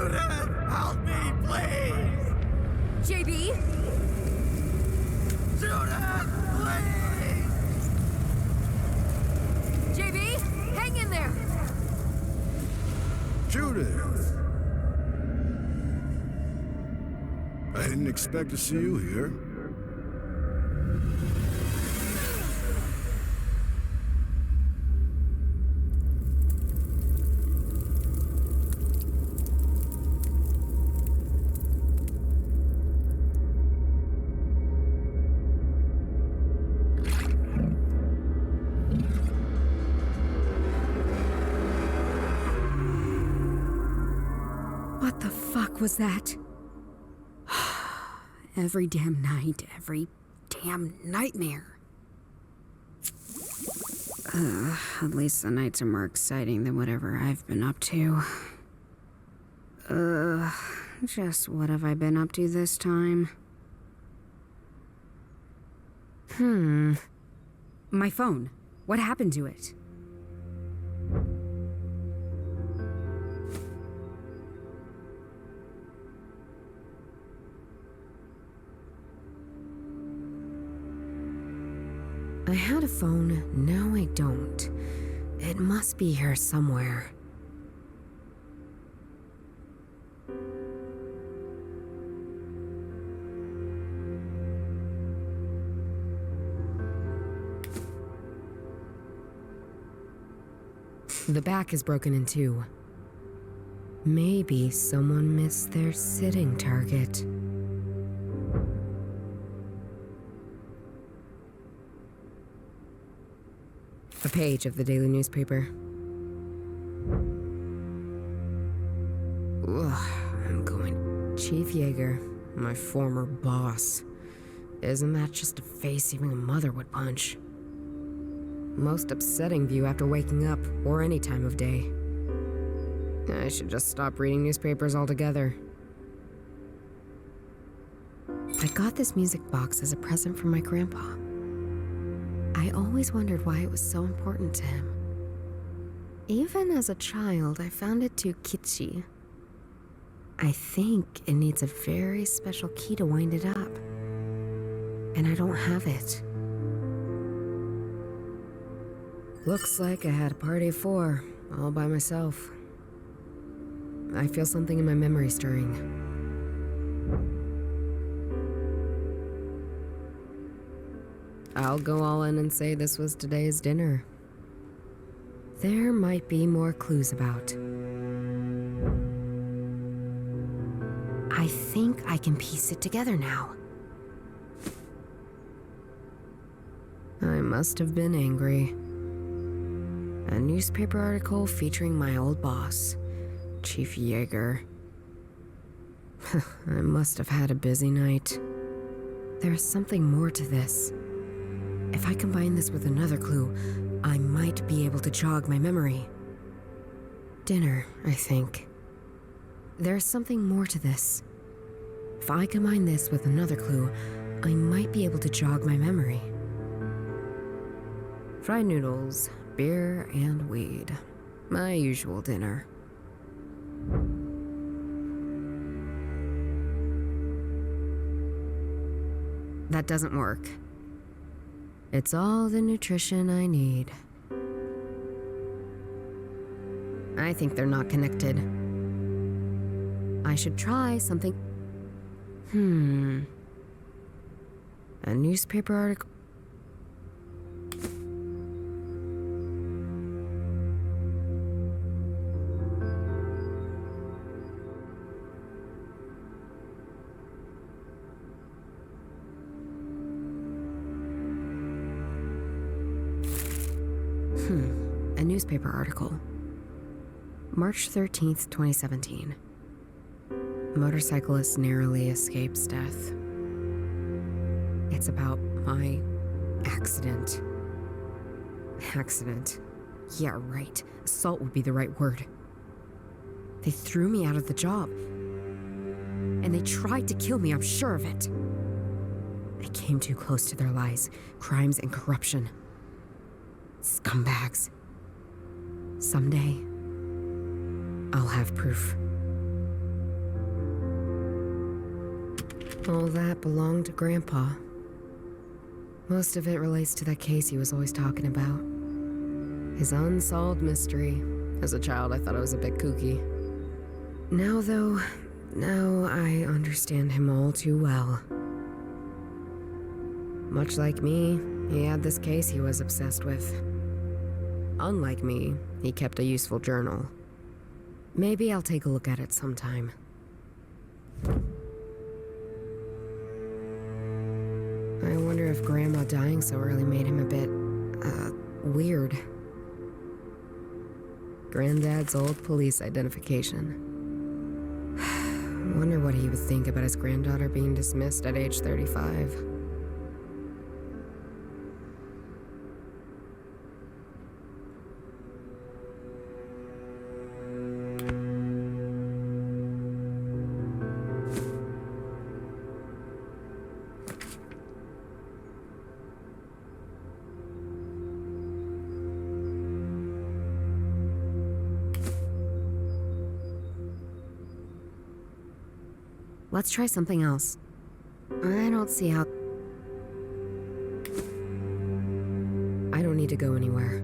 Judith, help me, please! JB? Judith, please! JB? Hang in there! Judith! I didn't expect to see you here. What the fuck was that? Every damn night, every damn nightmare. At least the nights are more exciting than whatever I've been up to. Just what have I been up to this time? My phone. What happened to it? I had a phone, now I don't. It must be here somewhere. The back is broken in two. Maybe someone missed their sitting target. A page of the daily newspaper. Ugh, I'm going. Chief Yeager, my former boss. Isn't that just a face even a mother would punch? Most upsetting view after waking up, or any time of day. I should just stop reading newspapers altogether. I got this music box as a present from my grandpa. I always wondered why it was so important to him. Even as a child, I found it too kitschy. I think it needs a very special key to wind it up. And I don't have it. Looks like I had a party of 4, all by myself. I feel something in my memory stirring. I'll go all in and say this was today's dinner. There might be more clues about. I think I can piece it together now. I must have been angry. A newspaper article featuring my old boss, Chief Yeager. I must have had a busy night. There's something more to this. If I combine this with another clue, I might be able to jog my memory. Dinner, I think. There's something more to this. If I combine this with another clue, I might be able to jog my memory. Fried noodles, beer, and weed. My usual dinner. That doesn't work. It's all the nutrition I need. I think they're not connected. I should try something. A newspaper article. A newspaper article. March 13th, 2017. Motorcyclist narrowly escapes death. It's about my accident. Accident. Yeah, right. Assault would be the right word. They threw me out of the job. And they tried to kill me, I'm sure of it. I came too close to their lies, crimes, and corruption. Scumbags. Someday, I'll have proof. All that belonged to Grandpa. Most of it relates to that case he was always talking about. His unsolved mystery. As a child, I thought I was a bit kooky. Now, though, I understand him all too well. Much like me, he had this case he was obsessed with. Unlike me, he kept a useful journal. Maybe I'll take a look at it sometime. I wonder if Grandma dying so early made him a bit, weird. Granddad's old police identification. Wonder what he would think about his granddaughter being dismissed at age 35. Let's try something else. I don't see how... I don't need to go anywhere.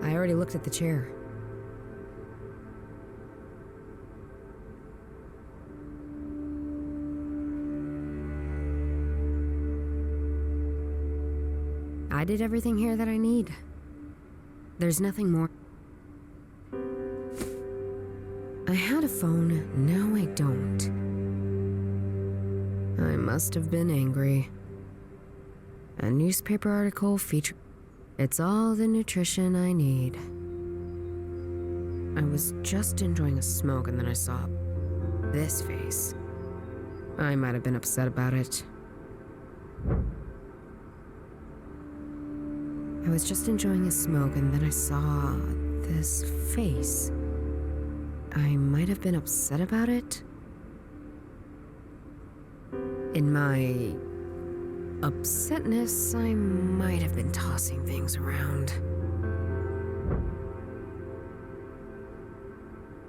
I already looked at the chair. I did everything here that I need. There's nothing more. I had a phone, now I don't. I must have been angry. A newspaper article featured... It's all the nutrition I need. I was just enjoying a smoke and then I saw this face. I might have been upset about it. I was just enjoying a smoke and then I saw this face. I might have been upset about it. In my upsetness, I might have been tossing things around.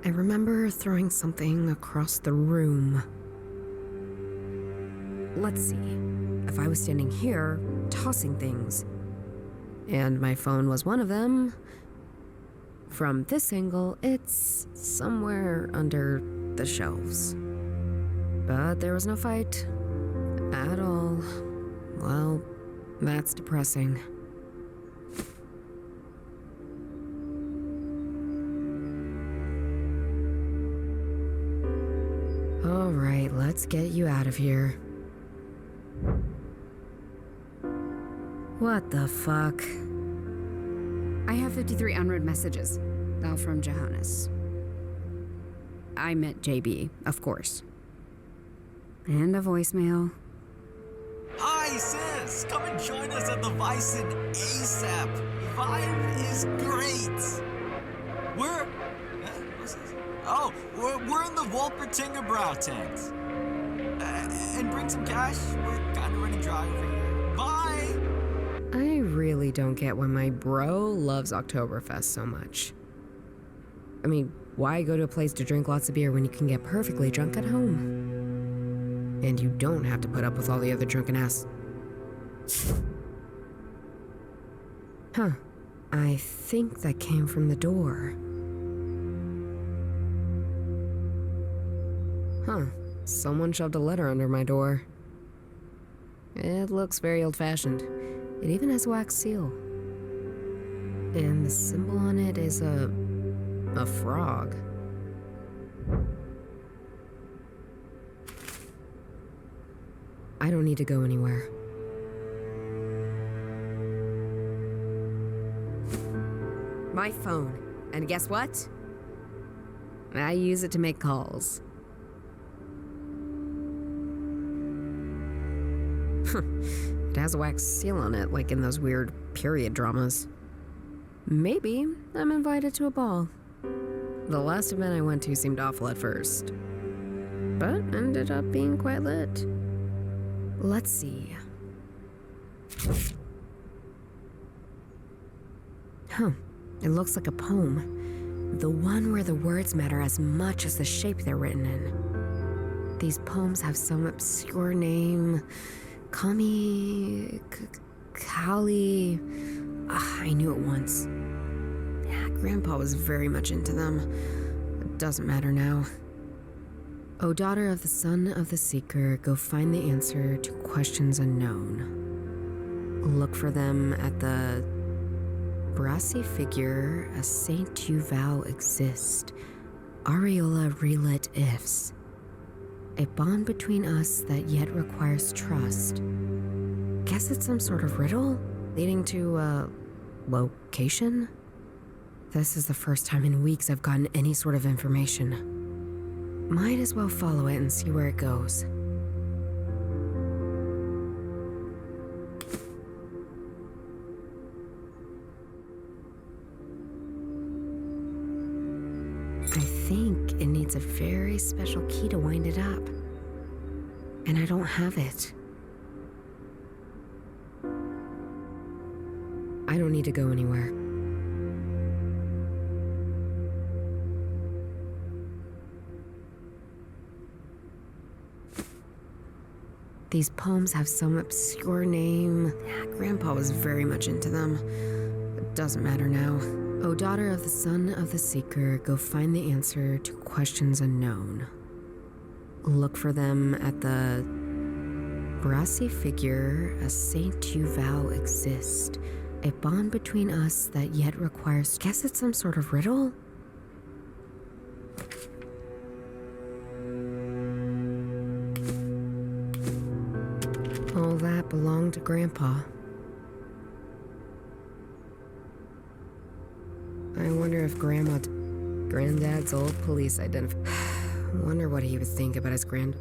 I remember throwing something across the room. Let's see. If I was standing here, tossing things, and my phone was one of them, from this angle, it's somewhere under the shelves. But there was no fight at all. Well, that's depressing. All right, let's get you out of here. What the fuck? I have 53 unread messages, all from Johannes. I meant JB, of course. And a voicemail. Hi, sis! Come and join us at the Bison ASAP! The vibe is great! What's this? Oh, we're in the Wolpertinger tent. And bring some cash. We're kind of running dry over here. Bye! I really don't get why my bro loves Oktoberfest so much. I mean, why go to a place to drink lots of beer when you can get perfectly drunk at home? And you don't have to put up with all the other drunken ass. Huh. I think that came from the door. Huh. Someone shoved a letter under my door. It looks very old-fashioned. It even has a wax seal. And the symbol on it is a frog. I don't need to go anywhere. My phone. And guess what? I use it to make calls. It has a wax seal on it, like in those weird period dramas. Maybe I'm invited to a ball. The last event I went to seemed awful at first, but ended up being quite lit. Let's see. Huh. It looks like a poem. The one where the words matter as much as the shape they're written in. These poems have some obscure name. Kali... I knew it once. Yeah, Grandpa was very much into them. It doesn't matter now. O daughter of the son of the seeker, go find the answer to questions unknown. Look for them at the brassy figure, a saint you vow exist. Areola relit ifs. A bond between us that yet requires trust. Guess it's some sort of riddle leading to a location? This is the first time in weeks I've gotten any sort of information. Might as well follow it and see where it goes. I think it needs a very special key to wind it up. And I don't have it. I don't need to go anywhere. These poems have some obscure name. Yeah, Grandpa was very much into them. It doesn't matter now. O daughter of the son of the seeker, go find the answer to questions unknown. Look for them at the brassy figure, a saint you vow exist. A bond between us that yet requires... Guess it's some sort of riddle? All that belonged to Grandpa. I wonder if Granddad's old police identifier... Wonder what he would think about his grand...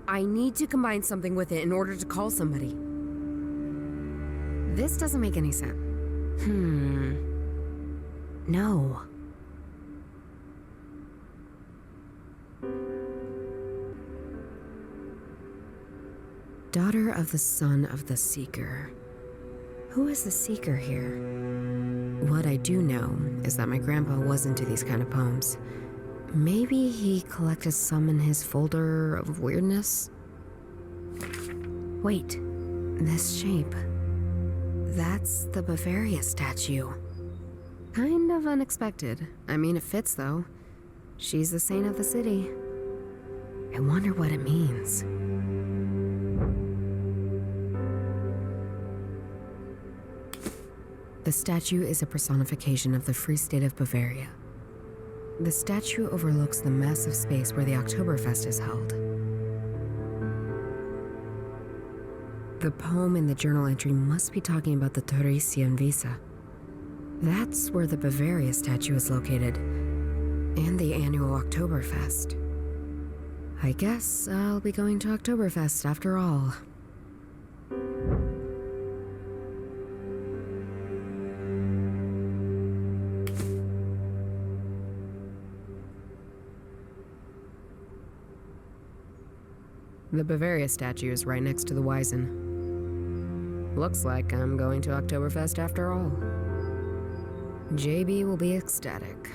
I need to combine something with it in order to call somebody. This doesn't make any sense. No. Daughter of the son of the seeker. Who is the seeker here? What I do know is that my grandpa was into these kind of poems. Maybe he collected some in his folder of weirdness? Wait, this shape. That's the Bavaria statue. Kind of unexpected. I mean, it fits though. She's the saint of the city. I wonder what it means. The statue is a personification of the Free State of Bavaria. The statue overlooks the massive space where the Oktoberfest is held. The poem in the journal entry must be talking about the Torresian Visa. That's where the Bavaria statue is located, and the annual Oktoberfest. I guess I'll be going to Oktoberfest after all. The Bavaria statue is right next to the Wiesen. Looks like I'm going to Oktoberfest after all. JB will be ecstatic.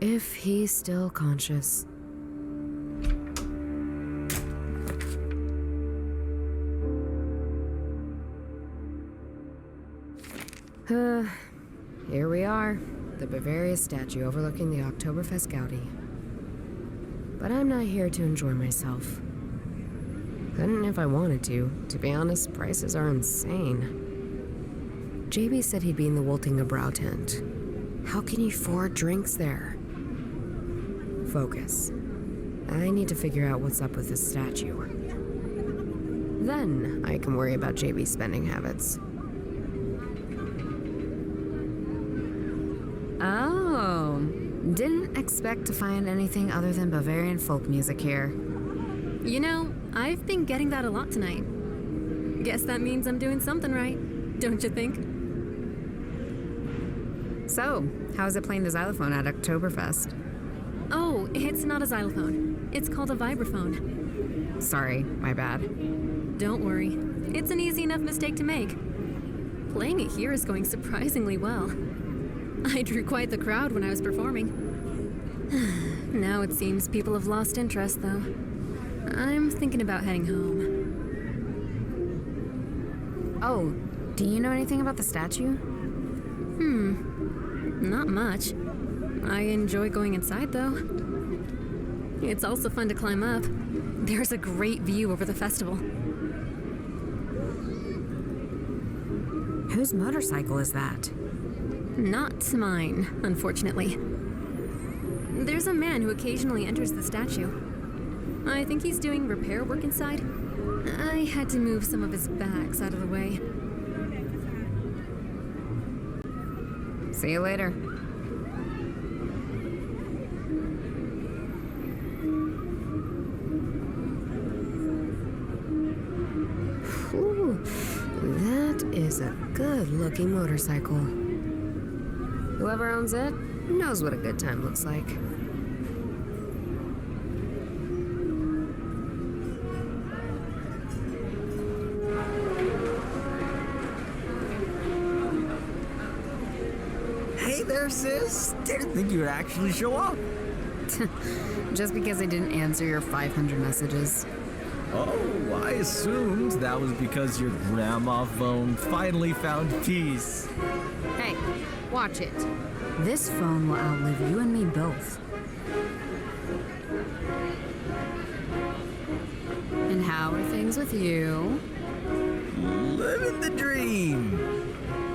If he's still conscious. Here we are. The Bavaria statue overlooking the Oktoberfest Gaudi. But I'm not here to enjoy myself. Couldn't if I wanted to. To be honest, prices are insane. JB said he'd be in the Woltinger Brow tent. How can you afford drinks there? Focus. I need to figure out what's up with this statue. Then I can worry about JB's spending habits. Didn't expect to find anything other than Bavarian folk music here. You know, I've been getting that a lot tonight. Guess that means I'm doing something right, don't you think? So, how's it playing the xylophone at Oktoberfest? Oh, it's not a xylophone. It's called a vibraphone. Sorry, my bad. Don't worry. It's an easy enough mistake to make. Playing it here is going surprisingly well. I drew quite the crowd when I was performing. Now it seems people have lost interest, though. I'm thinking about heading home. Oh, do you know anything about the statue? Not much. I enjoy going inside, though. It's also fun to climb up. There's a great view over the festival. Whose motorcycle is that? Not mine, unfortunately. There's a man who occasionally enters the statue. I think he's doing repair work inside. I had to move some of his bags out of the way. See you later. Ooh, that is a good-looking motorcycle. Whoever owns it knows what a good time looks like. Hey there, sis. Didn't think you would actually show up. Just because I didn't answer your 500 messages. Oh, I assumed that was because your grandma phone finally found peace. Hey, watch it. This phone will outlive you and me both. And how are things with you? Living the dream.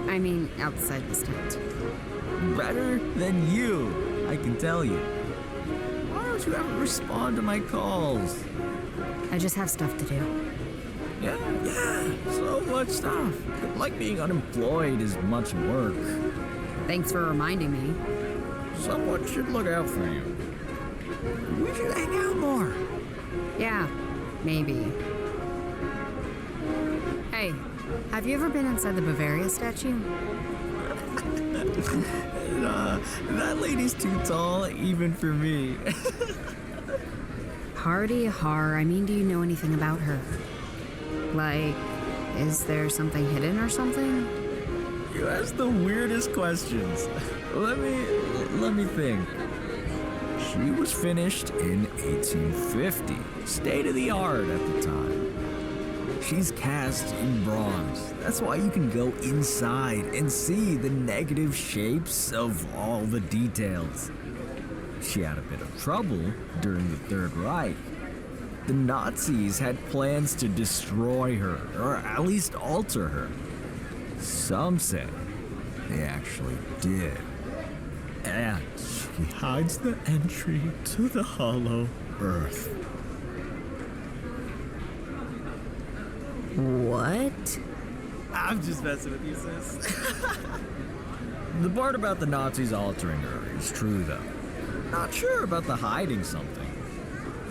I mean, outside this tent. Better than you, I can tell you. Why don't you ever respond to my calls? I just have stuff to do. Yeah, so much stuff. Like being unemployed is much work. Thanks for reminding me. Someone should look out for you. We should hang out more. Yeah, maybe. Hey, have you ever been inside the Bavaria statue? That lady's too tall, even for me. Hardy har, I mean, do you know anything about her? Like, is there something hidden or something? You ask the weirdest questions. Let me think. She was finished in 1850. State of the art at the time. She's cast in bronze. That's why you can go inside and see the negative shapes of all the details. She had a bit of trouble during the Third Reich. The Nazis had plans to destroy her, or at least alter her. Some say they actually did. And she hides the entry to the hollow earth. What? I'm just messing with you, sis. The part about the Nazis altering her is true, though. Not sure about the hiding something.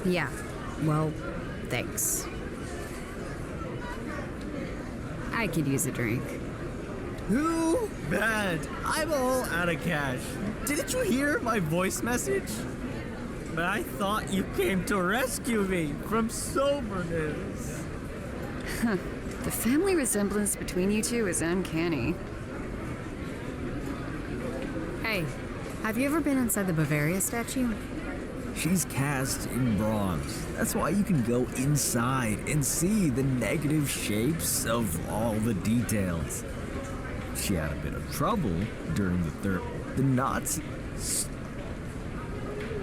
Yeah, well, thanks. I could use a drink. Too bad. I'm all out of cash. Didn't you hear my voice message? But I thought you came to rescue me from soberness. The family resemblance between you two is uncanny. Hey, have you ever been inside the Bavaria statue? She's cast in bronze. That's why you can go inside and see the negative shapes of all the details. She had a bit of trouble during the Nazis.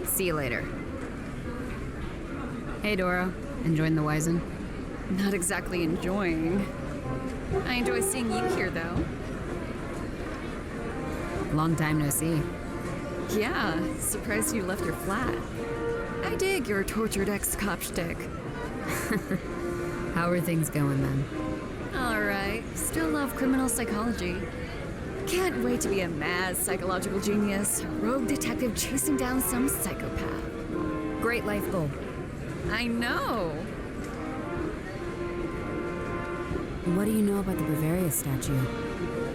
See you later. Hey, Dora. Enjoying the Wizen? Not exactly enjoying. I enjoy seeing you here, though. Long time no see. Yeah, surprised you left your flat. I dig your tortured ex-cop shtick. How are things going then? All right. Still love criminal psychology. Can't wait to be a mad psychological genius, a rogue detective chasing down some psychopath. Great life goal. I know. What do you know about the Bavaria statue?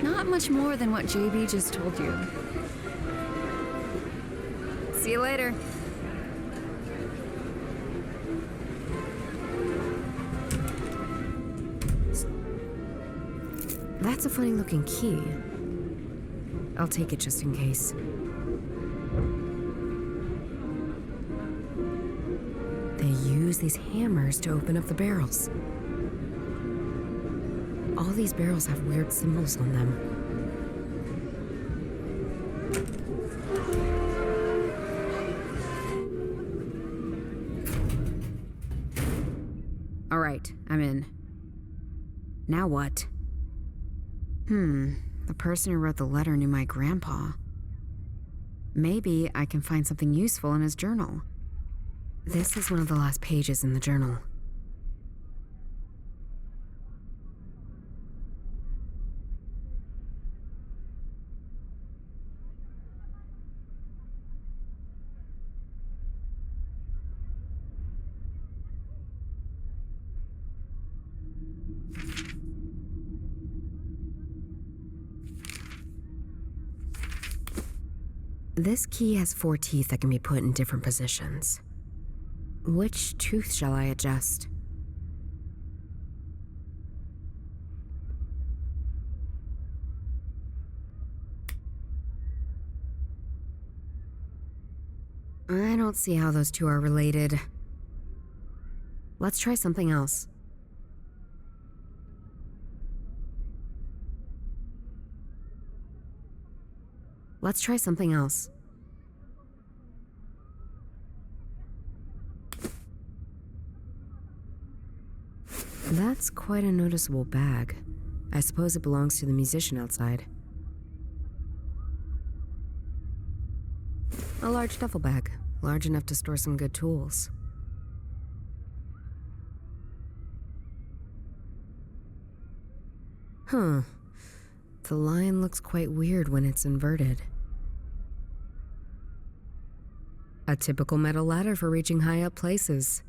Not much more than what JB just told you. See you later. That's a funny looking key. I'll take it just in case. They use these hammers to open up the barrels. All these barrels have weird symbols on them. All right, I'm in. Now what? The person who wrote the letter knew my grandpa. Maybe I can find something useful in his journal. This is one of the last pages in the journal. This key has 4 teeth that can be put in different positions. Which tooth shall I adjust? I don't see how those two are related. Let's try something else. Let's try something else. That's quite a noticeable bag. I suppose it belongs to the musician outside. A large duffel bag, large enough to store some good tools. Huh. The line looks quite weird when it's inverted. A typical metal ladder for reaching high up places.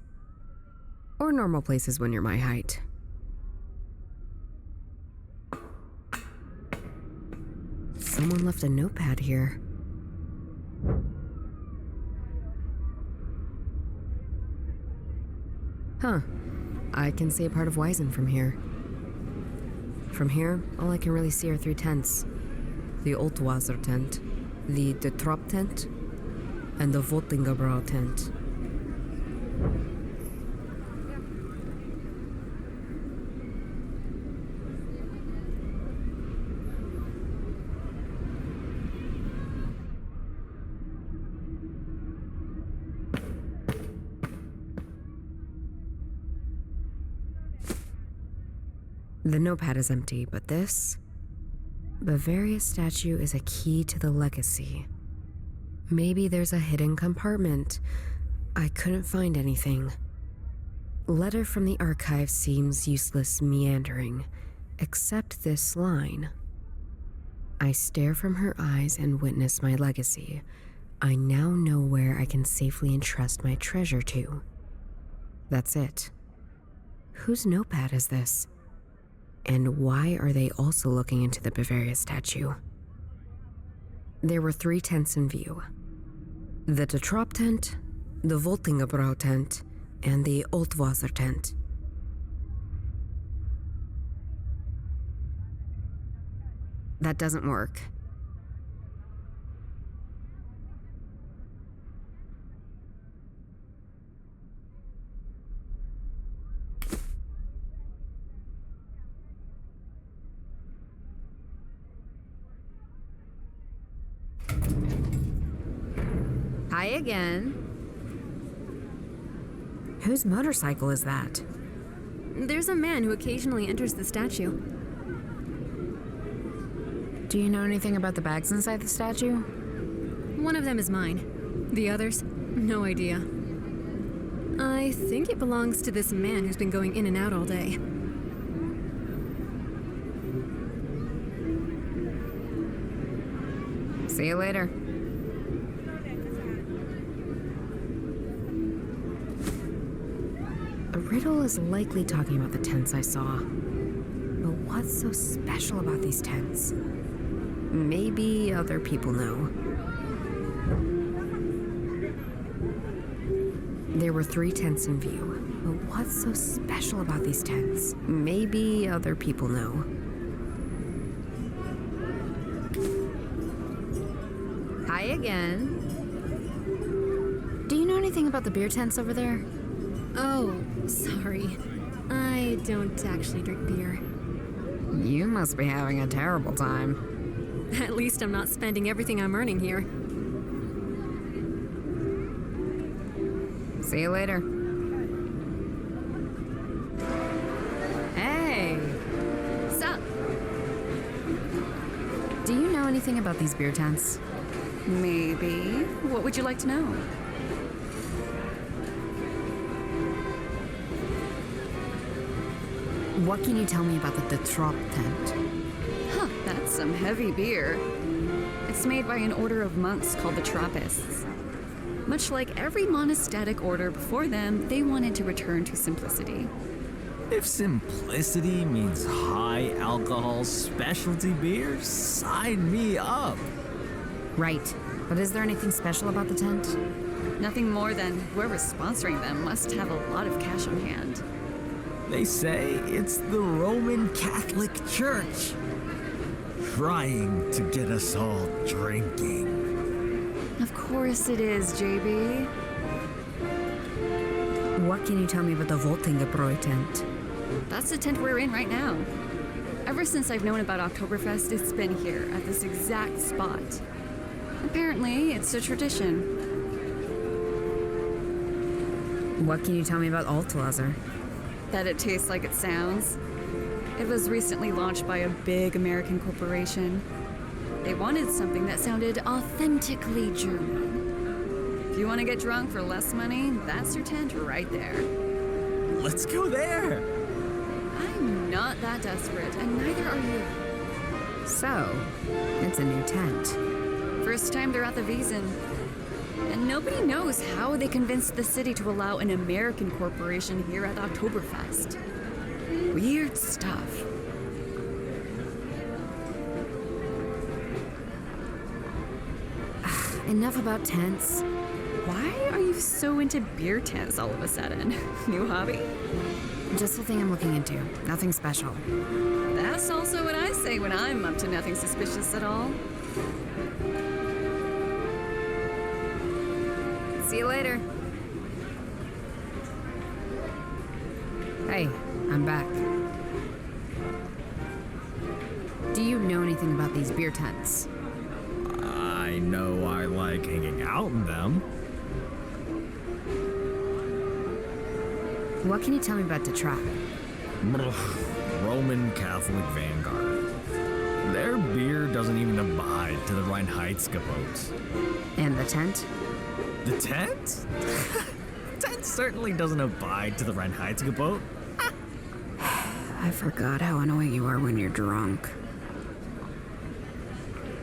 Or normal places when you're my height. Someone left a notepad here. Huh. I can see a part of Wiesen from here. From here, all I can really see are 3 tents. The Altwasser tent, the De Trop tent, and the Vottingebrau tent. The notepad is empty, but this Bavaria statue is a key to the legacy. Maybe there's a hidden compartment. I couldn't find anything. Letter from the archive seems useless meandering, except this line. I stare from her eyes and witness my legacy. I now know where I can safely entrust my treasure to. That's it. Whose notepad is this? And why are they also looking into the Bavaria statue? There were 3 tents in view. The De Trop tent, the Vottingebrau tent, and the Altwasser tent. That doesn't work. Hi again. Whose motorcycle is that? There's a man who occasionally enters the statue. Do you know anything about the bags inside the statue? One of them is mine. The others, no idea. I think it belongs to this man who's been going in and out all day. See you later. A riddle is likely talking about the tents I saw. But what's so special about these tents? Maybe other people know. There were 3 tents in view. But what's so special about these tents? Maybe other people know. Hi again. Do you know anything about the beer tents over there? Oh, sorry. I don't actually drink beer. You must be having a terrible time. At least I'm not spending everything I'm earning here. See you later. Hey! Sup? Do you know anything about these beer tents? Maybe. What would you like to know? What can you tell me about the Trop tent? Huh, that's some heavy beer. It's made by an order of monks called the Trappists. Much like every monastic order before them, they wanted to return to simplicity. If simplicity means high alcohol specialty beers, sign me up. Right. But is there anything special about the tent? Nothing more than whoever's sponsoring them must have a lot of cash on hand. They say it's the Roman Catholic Church trying to get us all drinking. Of course it is, JB. What can you tell me about the Voltingebräu tent? That's the tent we're in right now. Ever since I've known about Oktoberfest, it's been here at this exact spot. Apparently, it's a tradition. What can you tell me about Altwasser? That it tastes like it sounds. It was recently launched by a big American corporation. They wanted something that sounded authentically German. If you want to get drunk for less money, that's your tent right there. Let's go there. I'm not that desperate, and neither are you. So, it's a new tent. First time they're at the Wiesn. And nobody knows how they convinced the city to allow an American corporation here at Oktoberfest. Weird stuff. Enough about tents. Why are you so into beer tents all of a sudden? New hobby? Just the thing I'm looking into. Nothing special. That's also what I say when I'm up to nothing suspicious at all. See you later. Hey, I'm back. Do you know anything about these beer tents? I know I like hanging out in them. What can you tell me about the Trop? Roman Catholic Vanguard. Their beer doesn't even abide to the Reinheitsgebot. And the tent? The tent? The tent certainly doesn't abide to the Reinheitsgebot. I forgot how annoying you are when you're drunk.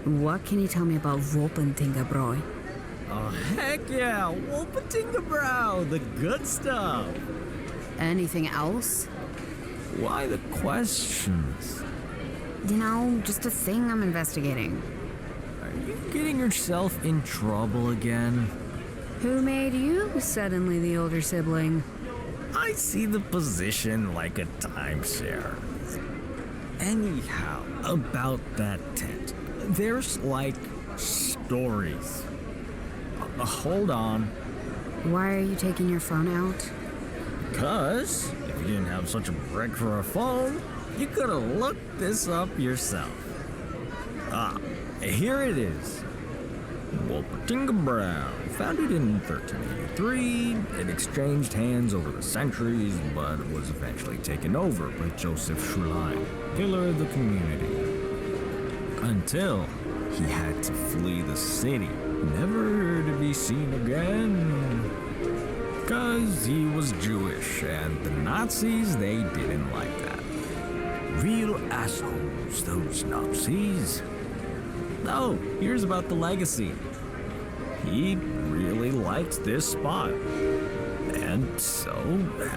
What can you tell me about Volpentingebräu? Oh, heck yeah! Wolpetingebräu, the good stuff! Anything else? Why the questions? You know, just a thing I'm investigating. Are you getting yourself in trouble again? Who made you suddenly the older sibling? I see the position like a timeshare. Anyhow, about that tent. There's like stories. Hold on. Why are you taking your phone out? Because if you didn't have such a brick for a phone, you could have looked this up yourself. Ah, here it is. Wolpertingebräu, founded in 1383, it exchanged hands over the centuries, but was eventually taken over by Joseph Schulein, pillar of the community. Until he had to flee the city, never to be seen again. Because he was Jewish, and the Nazis, they didn't like that. Real assholes, those Nazis. Oh, here's about the legacy. He really liked this spot. And so,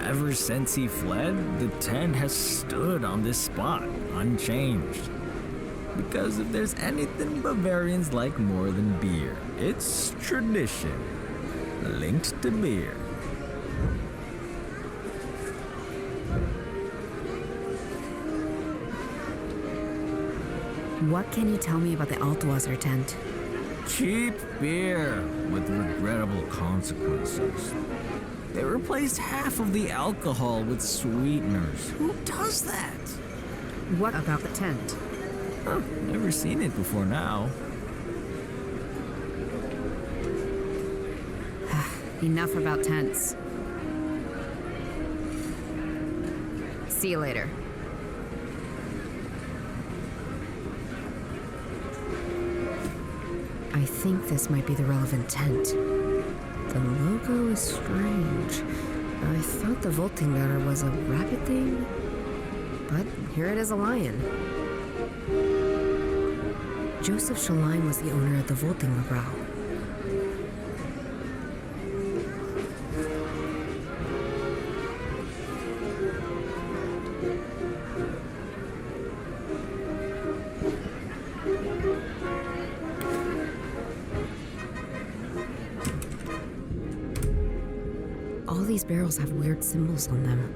ever since he fled, the tent has stood on this spot, unchanged. Because if there's anything Bavarians like more than beer, it's tradition, linked to beer. What can you tell me about the Altwasser tent? Cheap beer with regrettable consequences. They replaced half of the alcohol with sweeteners. Who does that? What about the tent? Huh, never seen it before now. Enough about tents. See you later. I think this might be the relevant tent. The logo is strange. I thought the Voltingatter was a rabbit thing, but here it is, a lion. Joseph Schlein was the owner of the Voltingerbräu. All these barrels have weird symbols on them.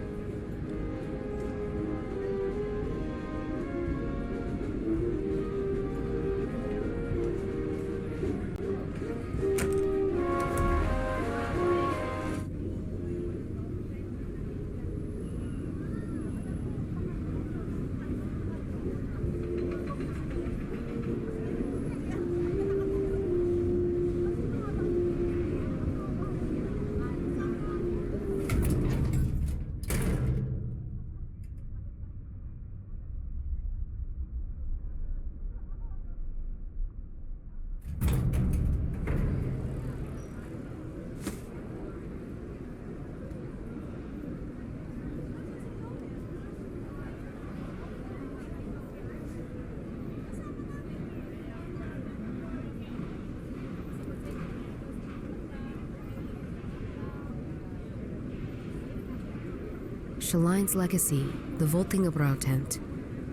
Schlein's legacy, the Voltingerbräu tent,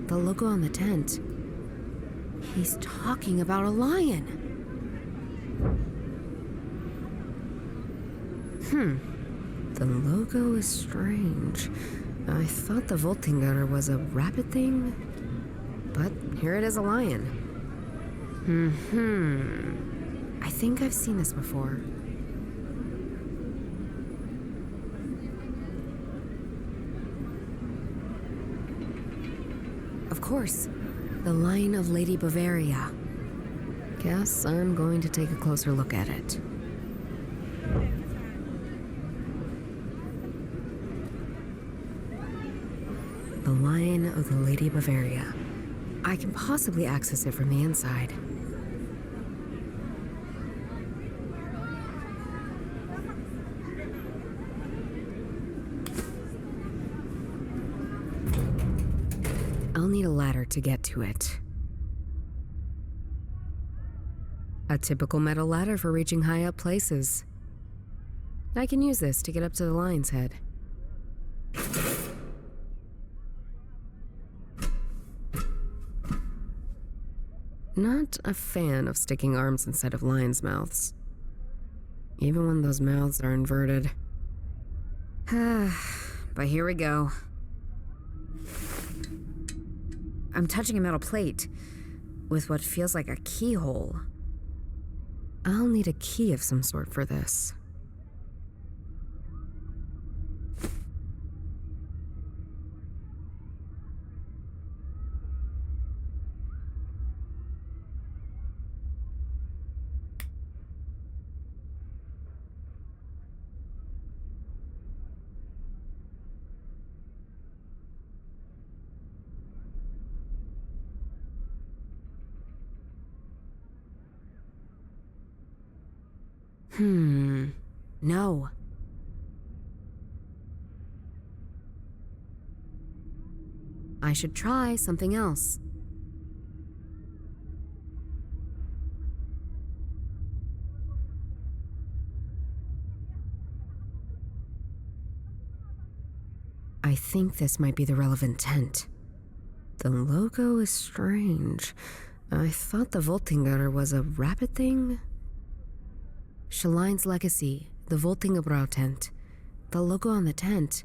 the logo on the tent. He's talking about a lion. The logo is strange. I thought the Voltingatter was a rabbit thing, but here it is, a lion. I think I've seen this before. Of course, the Lion of Lady Bavaria. Guess I'm going to take a closer look at it. The Lion of the Lady Bavaria. I can possibly access it from the inside. I'll need a ladder to get to it. A typical metal ladder for reaching high up places. I can use this to get up to the lion's head. Not a fan of sticking arms inside of lions' mouths. Even when those mouths are inverted. But here we go. I'm touching a metal plate with what feels like a keyhole. I'll need a key of some sort for this. No. I should try something else. I think this might be the relevant tent. The logo is strange. I thought the Voltinger was a rabbit thing. Schaline's Legacy, the Voltingerbräu tent. The logo on the tent.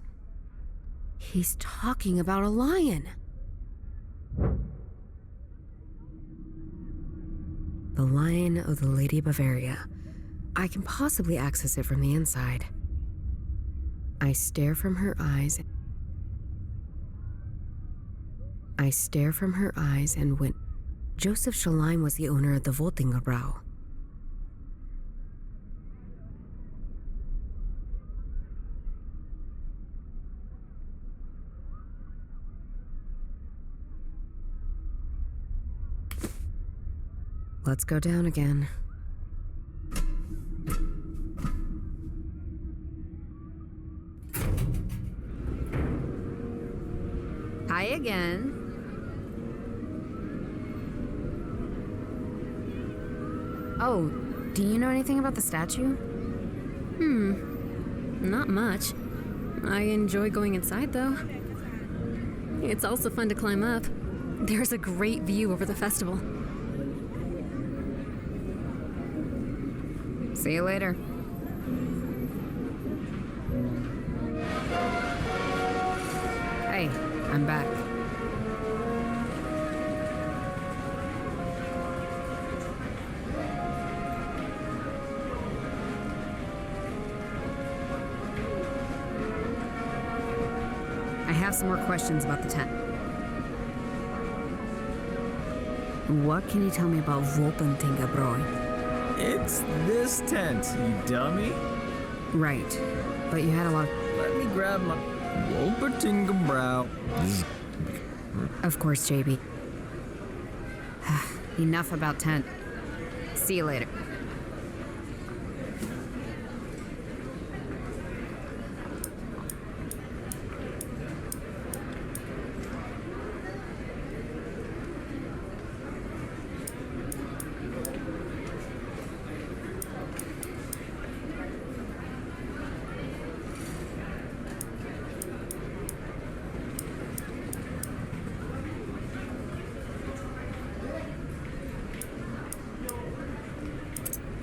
He's talking about a lion. The Lion of the Lady Bavaria. I can possibly access it from the inside. I stare from her eyes. And when Joseph Shaline was the owner of the Voltingerbräu. Let's go down again. Hi again. Oh, do you know anything about the statue? Not much. I enjoy going inside, though. It's also fun to climb up. There's a great view over the festival. See you later. Hey, I'm back. I have some more questions about the tent. What can you tell me about Voltingerbräu? It's this tent, you dummy. Right, but you had a lot. Let me grab my Wolpertingerbräu. Of course, JB. Enough about tent. See you later.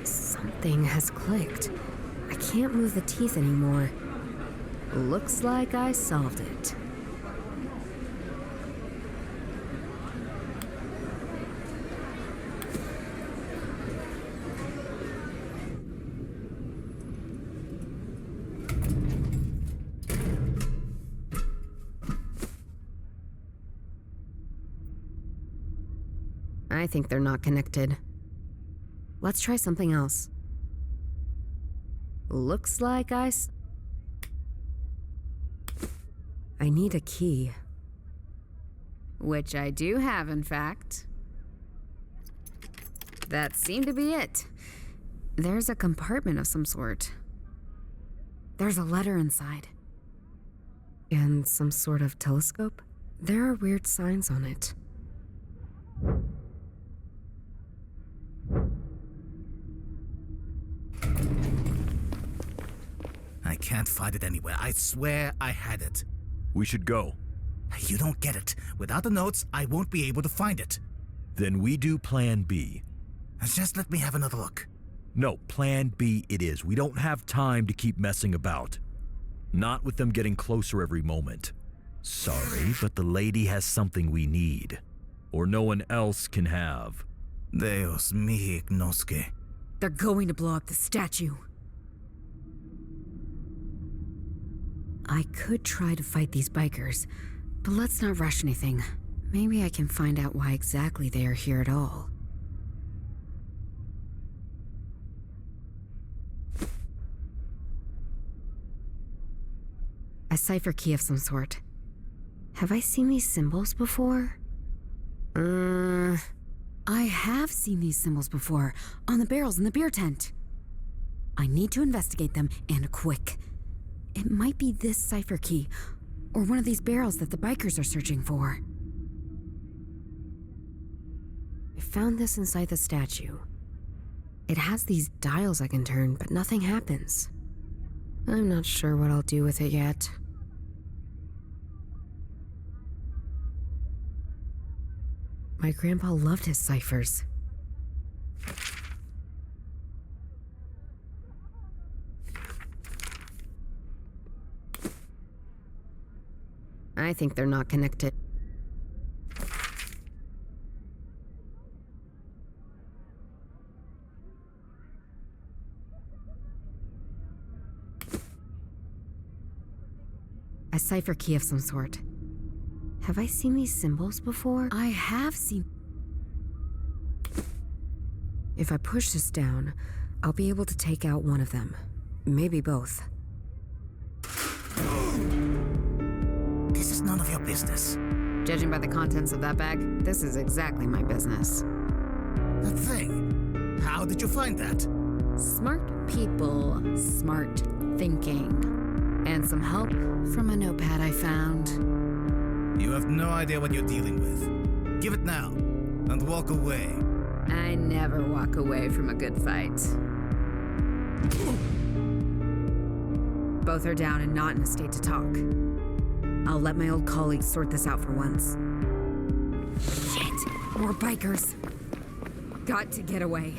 Something has clicked. I can't move the teeth anymore. Looks like I solved it. I think they're not connected. Let's try something else. Looks like I need a key. Which I do have, in fact. That seemed to be it. There's a compartment of some sort. There's a letter inside. And some sort of telescope? There are weird signs on it. I can't find it anywhere. I swear I had it. We should go. You don't get it. Without the notes, I won't be able to find it. Then we do Plan B. Just let me have another look. No, Plan B it is. We don't have time to keep messing about. Not with them getting closer every moment. Sorry, but the lady has something we need. Or no one else can have. Deus mihi ignosce. They're going to blow up the statue. I could try to fight these bikers, but let's not rush anything. Maybe I can find out why exactly they are here at all. A cipher key of some sort. Have I seen these symbols before? I have seen these symbols before, on the barrels in the beer tent. I need to investigate them, and quick. It might be this cipher key, or one of these barrels that the bikers are searching for. I found this inside the statue. It has these dials I can turn, but nothing happens. I'm not sure what I'll do with it yet. My grandpa loved his ciphers. I think they're not connected. A cipher key of some sort. Have I seen these symbols before? I have seen. If I push this down, I'll be able to take out one of them. Maybe both. This is none of your business. Judging by the contents of that bag, this is exactly my business. That thing. How did you find that? Smart people, smart thinking. And some help from a notepad I found. You have no idea what you're dealing with. Give it now, and walk away. I never walk away from a good fight. Both are down and not in a state to talk. I'll let my old colleagues sort this out for once. Shit! More bikers! Got to get away.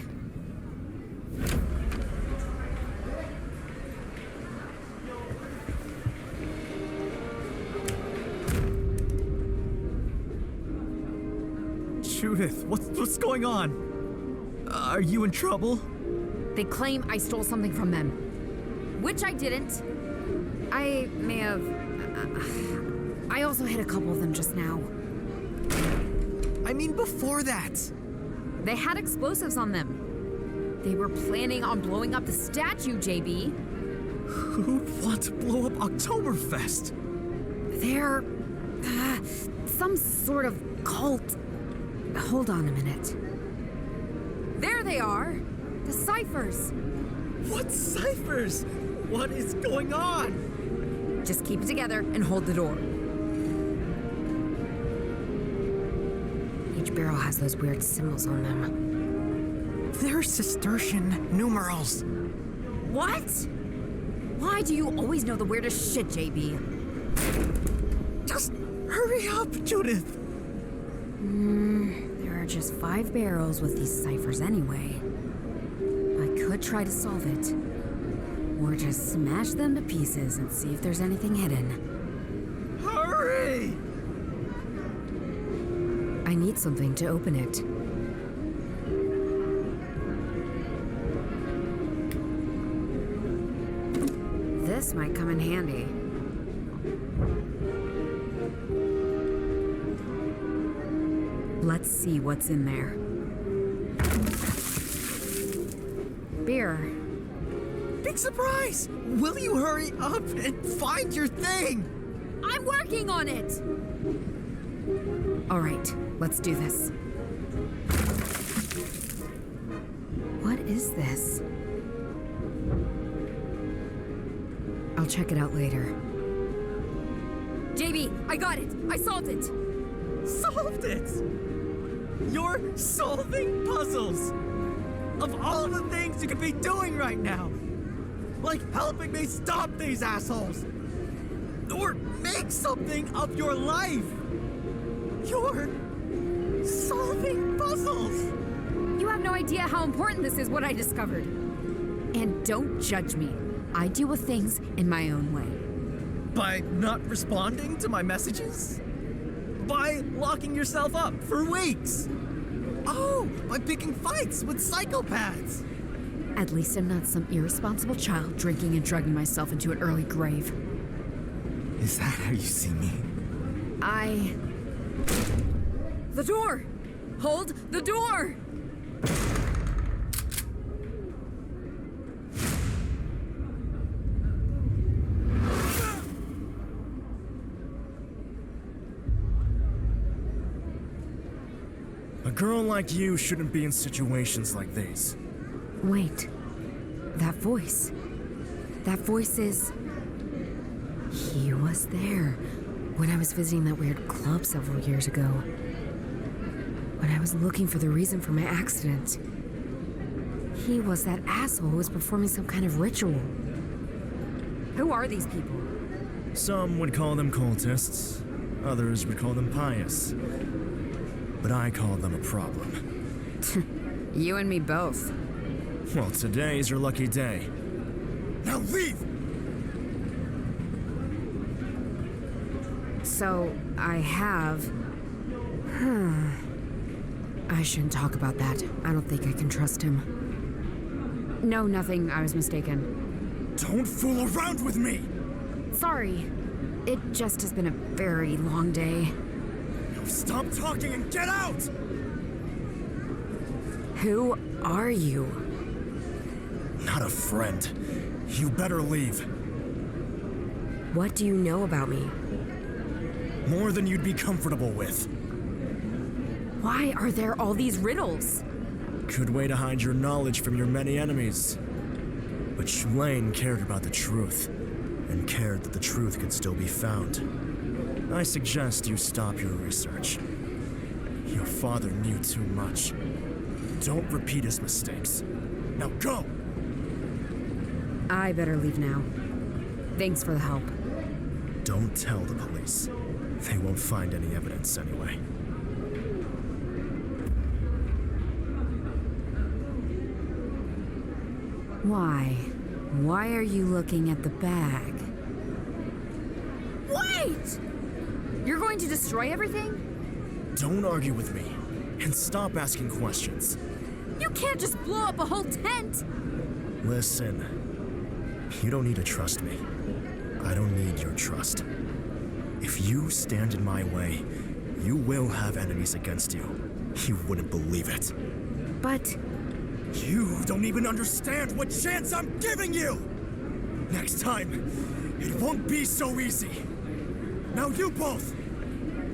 Judith, what's going on? Are you in trouble? They claim I stole something from them. Which I didn't. I may have... I also hit a couple of them just now. I mean, before that. They had explosives on them. They were planning on blowing up the statue, JB. Who'd want to blow up Oktoberfest? They're... some sort of cult. Hold on a minute. There they are! The ciphers! What ciphers? What is going on? Just keep it together and hold the door. Each barrel has those weird symbols on them. They're Cistercian numerals. What? Why do you always know the weirdest shit, JB? Just hurry up, Judith. There are just 5 barrels with these ciphers anyway. I could try to solve it. Or just smash them to pieces and see if there's anything hidden. Hurry! I need something to open it. This might come in handy. Let's see what's in there. Beer. Big surprise! Will you hurry up and find your thing? I'm working on it! All right, let's do this. What is this? I'll check it out later. JB, I got it! I solved it! Solved it! You're solving puzzles! Of all the things you could be doing right now! Like helping me stop these assholes! Or make something of your life! You're solving puzzles! You have no idea how important this is, what I discovered. And don't judge me. I deal with things in my own way. By not responding to my messages? By locking yourself up for weeks? Oh, by picking fights with psychopaths! At least I'm not some irresponsible child drinking and drugging myself into an early grave. Is that how you see me? The door! Hold the door! A girl like you shouldn't be in situations like these. Wait. That voice. That voice is... He was there when I was visiting that weird club several years ago. When I was looking for the reason for my accident. He was that asshole who was performing some kind of ritual. Who are these people? Some would call them cultists. Others would call them pious. but I call them a problem. You and me both. Well, today's your lucky day. Now leave! So, I have... I shouldn't talk about that. I don't think I can trust him. No, nothing. I was mistaken. Don't fool around with me! Sorry. It just has been a very long day. Now stop talking and get out! Who are you? Not a friend. You better leave. What do you know about me? More than you'd be comfortable with. Why are there all these riddles? Good way to hide your knowledge from your many enemies. But Shulain cared about the truth, and cared that the truth could still be found. I suggest you stop your research. Your father knew too much. Don't repeat his mistakes. Now go! I better leave now. Thanks for the help. Don't tell the police. They won't find any evidence anyway. Why? Why are you looking at the bag? Wait! You're going to destroy everything? Don't argue with me, and stop asking questions. You can't just blow up a whole tent! Listen, you don't need to trust me. I don't need your trust. If you stand in my way, you will have enemies against you. You wouldn't believe it. But... You don't even understand what chance I'm giving you! Next time, it won't be so easy. Now you both,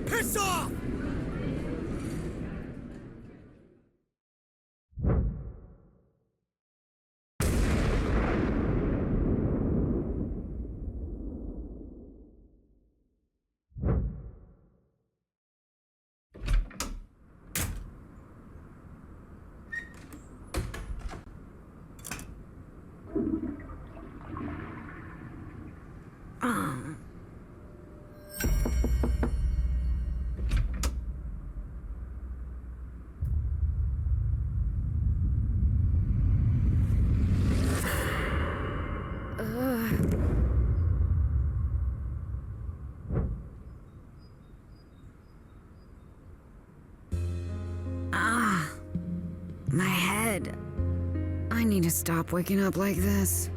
piss off! My head. I need to stop waking up like this.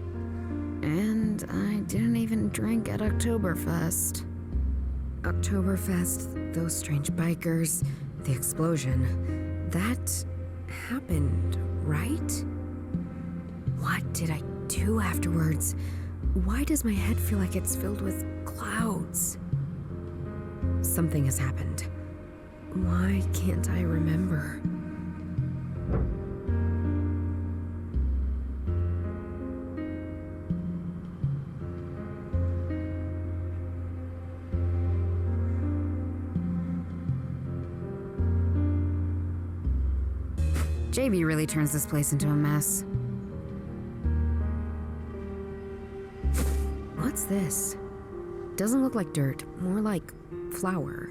And I didn't even drink at Oktoberfest. Oktoberfest, those strange bikers, the explosion. That happened, right? What did I do afterwards? Why does my head feel like it's filled with clouds? Something has happened. Why can't I remember? JB really turns this place into a mess. What's this? Doesn't look like dirt, more like flour.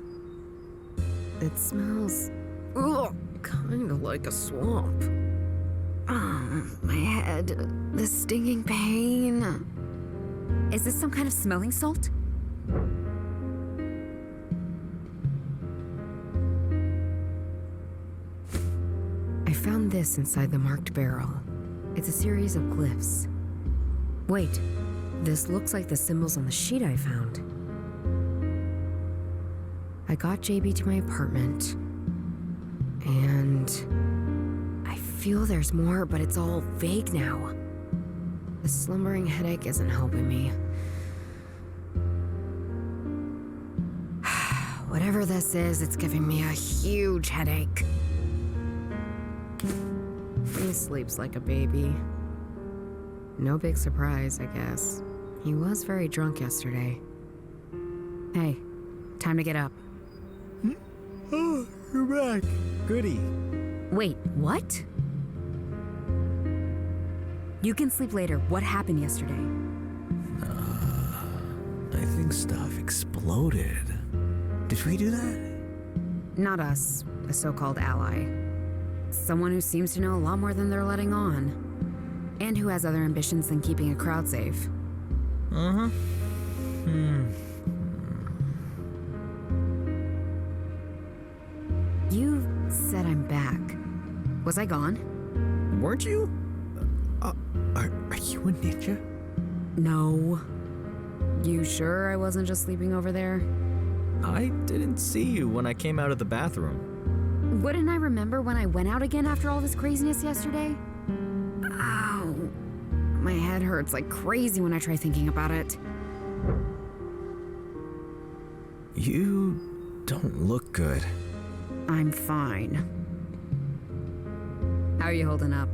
It smells... ugh, kind of like a swamp. My head, the stinging pain. Is this some kind of smelling salt? I found this inside the marked barrel. It's a series of glyphs. Wait, this looks like the symbols on the sheet I found. I got JB to my apartment, and I feel there's more, but it's all vague now. The slumbering headache isn't helping me. Whatever this is, it's giving me a huge headache. He sleeps like a baby. No big surprise, I guess. He was very drunk yesterday. Hey, time to get up. Oh, you're back. Goody. Wait, what? You can sleep later. What happened yesterday? I think stuff exploded. Did we do that? Not us. a so-called ally. Someone who seems to know a lot more than they're letting on. And who has other ambitions than keeping a crowd safe. Uh-huh. You said I'm back. Was I gone? Weren't you? Are you a ninja? No. You sure I wasn't just sleeping over there? I didn't see you when I came out of the bathroom. Wouldn't I remember when I went out again after all this craziness yesterday? Ow. My head hurts like crazy when I try thinking about it. You don't look good. I'm fine. How are you holding up?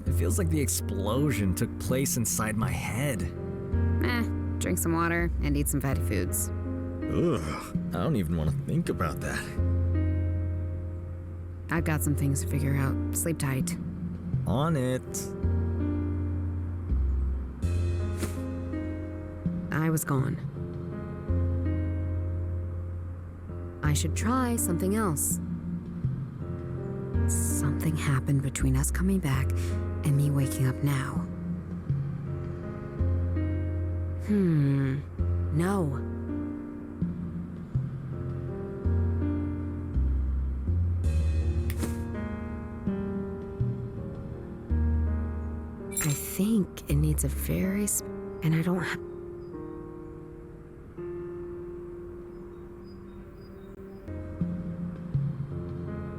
It feels like the explosion took place inside my head. Drink some water and eat some fatty foods. Ugh, I don't even want to think about that. I've got some things to figure out. Sleep tight. On it. I was gone. I should try something else. Something happened between us coming back and me waking up now. No. I think it needs a very and I don't have.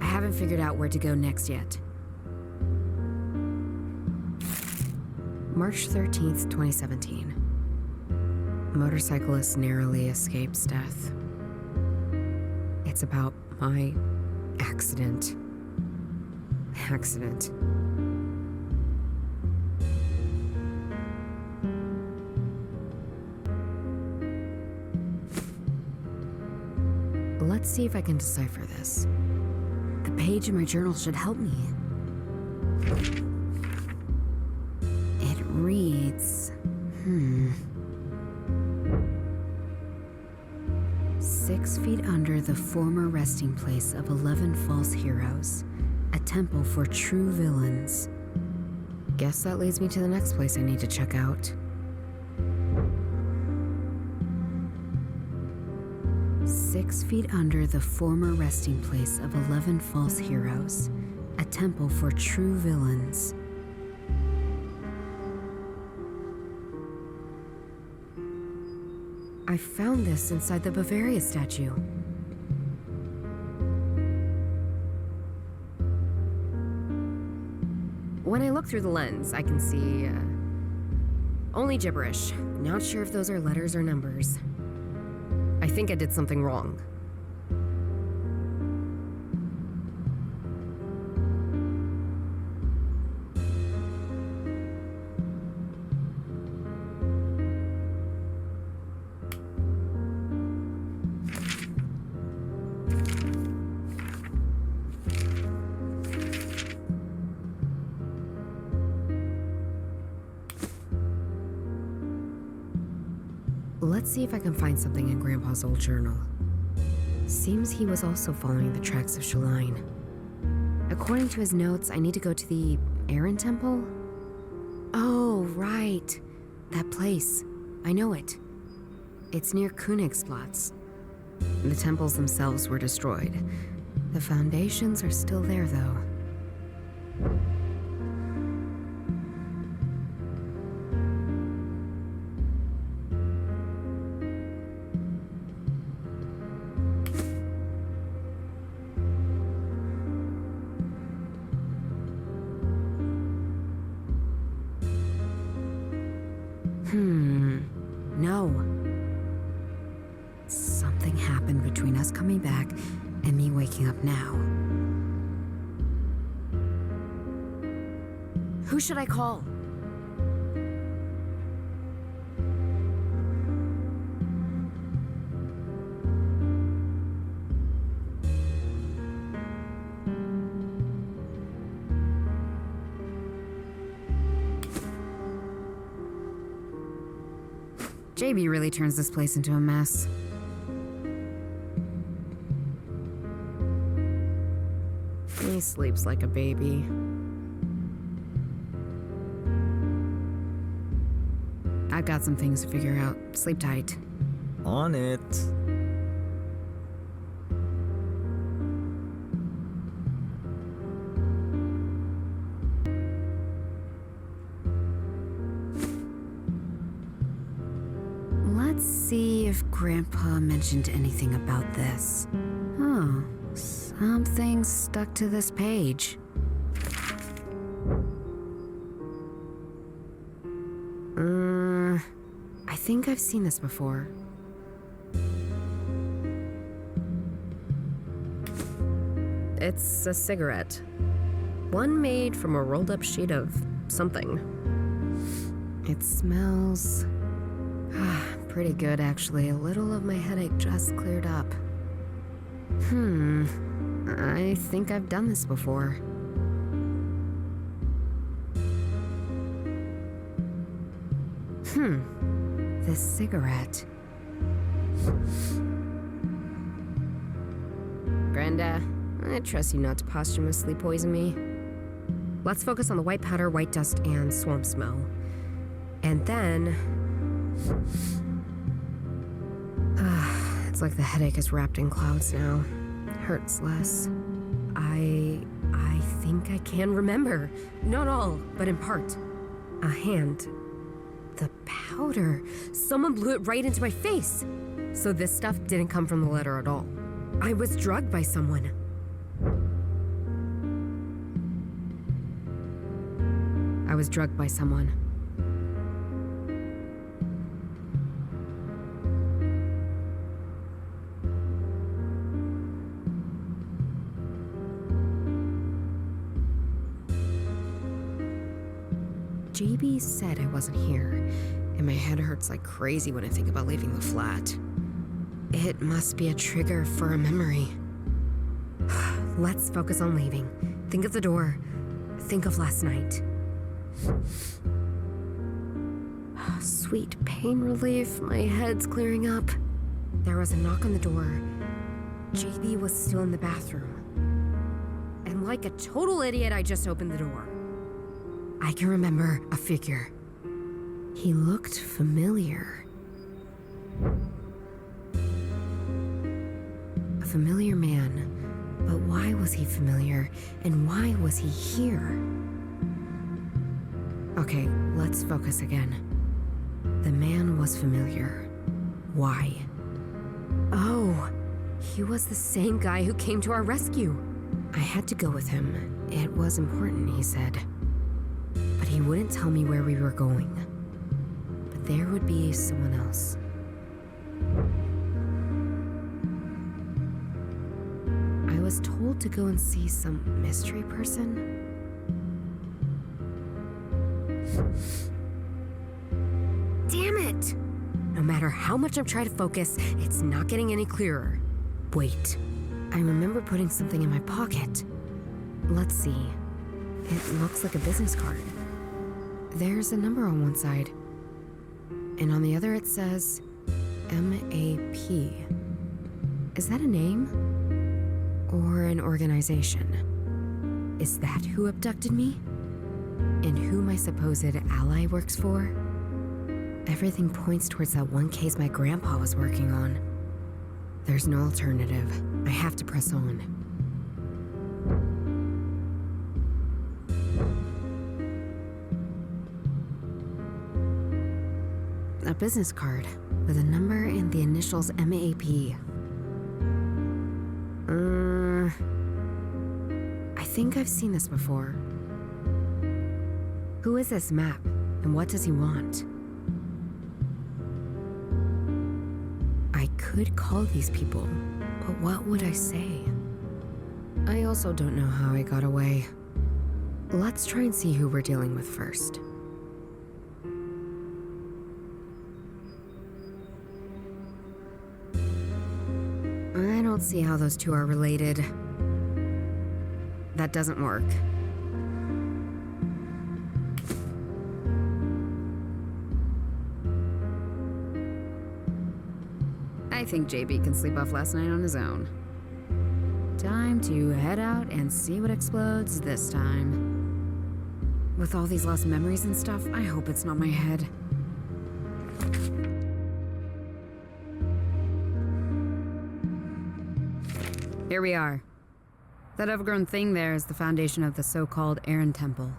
I haven't figured out where to go next yet. March 13th, 2017. Motorcyclist narrowly escapes death. It's about my accident. Let's see if I can decipher this. The page in my journal should help me. It reads, 6 feet under the former resting place of 11 false heroes, a temple for true villains. Guess that leads me to the next place I need to check out. 6 feet under the former resting place of 11 false heroes, a temple for true villains. I found this inside the Bavaria statue. When I look through the lens, I can see only gibberish. Not sure if those are letters or numbers. I think I did something wrong. Let's see if I can find something in Grandpa's old journal. Seems he was also following the tracks of Shaline. According to his notes, I need to go to the Aaron Temple? Oh, right. That place. I know it. It's near Königsplatz. The temples themselves were destroyed. The foundations are still there, though. No. Something happened between us coming back and me waking up now. Who should I call? JB really turns this place into a mess. He sleeps like a baby. I've got some things to figure out. Sleep tight. On it. Let's see if Grandpa mentioned anything about this. Oh, something stuck to this page. I think I've seen this before. It's a cigarette. One made from a rolled up sheet of something. It smells pretty good, actually. A little of my headache just cleared up. I think I've done this before. This cigarette. Brenda, I trust you not to posthumously poison me. Let's focus on the white powder, white dust, and swamp smell. And then... it's like the headache is wrapped in clouds now. Hurts less. I think I can remember. Not all, but in part. A hand. The powder. Someone blew it right into my face. So this stuff didn't come from the letter at all. I was drugged by someone. I was drugged by someone. JB said I wasn't here, and my head hurts like crazy when I think about leaving the flat. It must be a trigger for a memory. Let's focus on leaving. Think of the door. Think of last night. Sweet pain relief. My head's clearing up. There was a knock on the door. JB was still in the bathroom. And like a total idiot, I just opened the door. I can remember a figure. He looked familiar. A familiar man. But why was he familiar? And why was he here? Okay, let's focus again. The man was familiar. Why? Oh, he was the same guy who came to our rescue. I had to go with him. It was important, he said. But he wouldn't tell me where we were going. But there would be someone else. I was told to go and see some mystery person. Damn it! No matter how much I'm trying to focus, it's not getting any clearer. Wait, I remember putting something in my pocket. Let's see. It looks like a business card. There's a number on one side. And on the other it says MAP. Is that a name? Or an organization? Is that who abducted me? And who my supposed ally works for? Everything points towards that one case my grandpa was working on. There's no alternative. I have to press on. A business card with a number and the initials MAP. I think I've seen this before. Who is this Map, and what does he want? I could call these people, but what would I say? I also don't know how I got away. Let's try and see who we're dealing with first. I don't see how those two are related. That doesn't work. I think JB can sleep off last night on his own. Time to head out and see what explodes this time. With all these lost memories and stuff, I hope it's not my head. Here we are. That overgrown thing there is the foundation of the so-called Aaron Temple.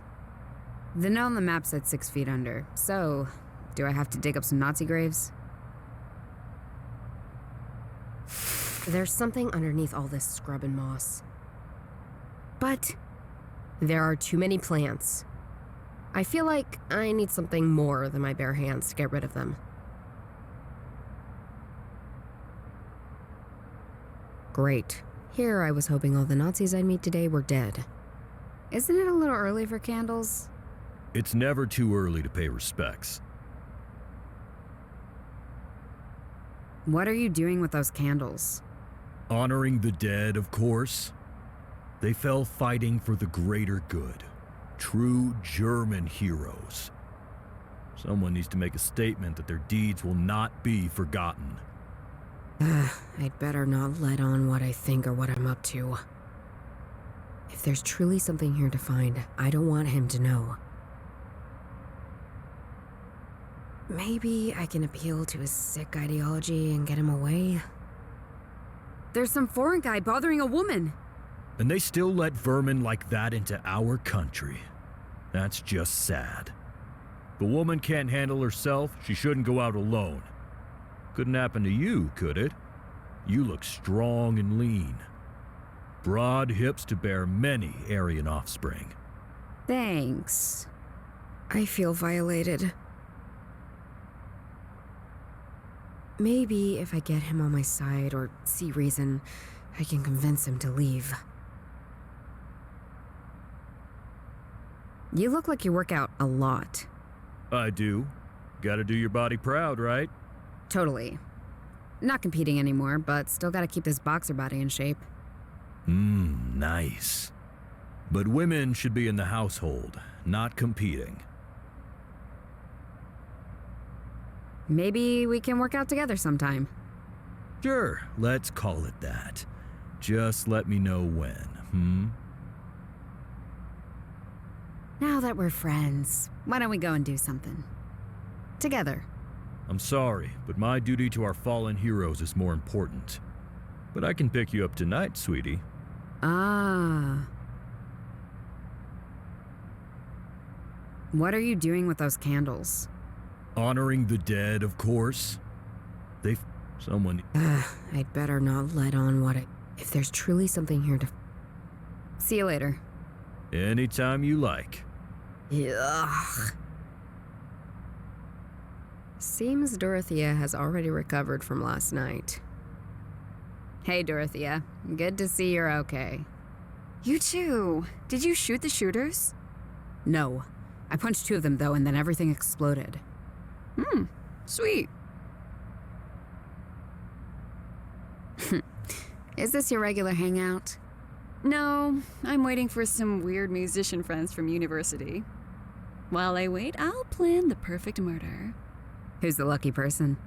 The note on the map said 6 feet under, so do I have to dig up some Nazi graves? There's something underneath all this scrub and moss. But there are too many plants. I feel like I need something more than my bare hands to get rid of them. Great. Here I was hoping all the Nazis I'd meet today were dead. Isn't it a little early for candles? It's never too early to pay respects. What are you doing with those candles? Honoring the dead, of course. They fell fighting for the greater good. True German heroes. Someone needs to make a statement that their deeds will not be forgotten. I'd better not let on what I think or what I'm up to. If there's truly something here to find, I don't want him to know. Maybe I can appeal to his sick ideology and get him away? There's some foreign guy bothering a woman. And they still let vermin like that into our country. That's just sad. If a woman can't handle herself, she shouldn't go out alone. Couldn't happen to you, could it? You look strong and lean. Broad hips to bear many Aryan offspring. Thanks. I feel violated. Maybe if I get him on my side or see reason, I can convince him to leave. You look like you work out a lot. I do. Gotta do your body proud, right? Totally. Not competing anymore, but still gotta keep this boxer body in shape. Nice. But women should be in the household, not competing. Maybe we can work out together sometime. Sure, let's call it that. Just let me know when, Now that we're friends, why don't we go and do something? Together. I'm sorry, but my duty to our fallen heroes is more important. But I can pick you up tonight, sweetie. Ah. What are you doing with those candles? Honoring the dead, of course. Someone... I'd better not let on what if there's truly something here to... See you later. Anytime you like. Ugh. Seems Dorothea has already recovered from last night. Hey, Dorothea. Good to see you're okay. You too. Did you shoot the shooters? No. I punched 2 of them, though, and then everything exploded. Sweet. Is this your regular hangout? No, I'm waiting for some weird musician friends from university. While I wait, I'll plan the perfect murder. Who's the lucky person?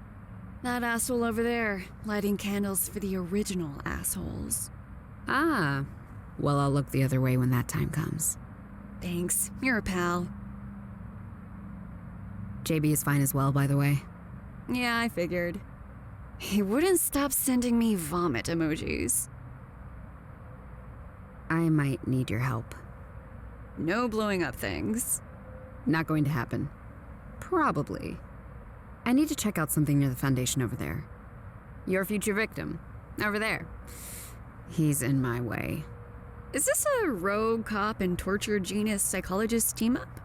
That asshole over there, lighting candles for the original assholes. Ah. Well, I'll look the other way when that time comes. Thanks, you're a pal. JB is fine as well, by the way. Yeah, I figured. He wouldn't stop sending me vomit emojis. I might need your help. No blowing up things. Not going to happen. Probably. I need to check out something near the foundation over there. Your future victim. Over there. He's in my way. Is this a rogue cop and torture genius psychologist team up?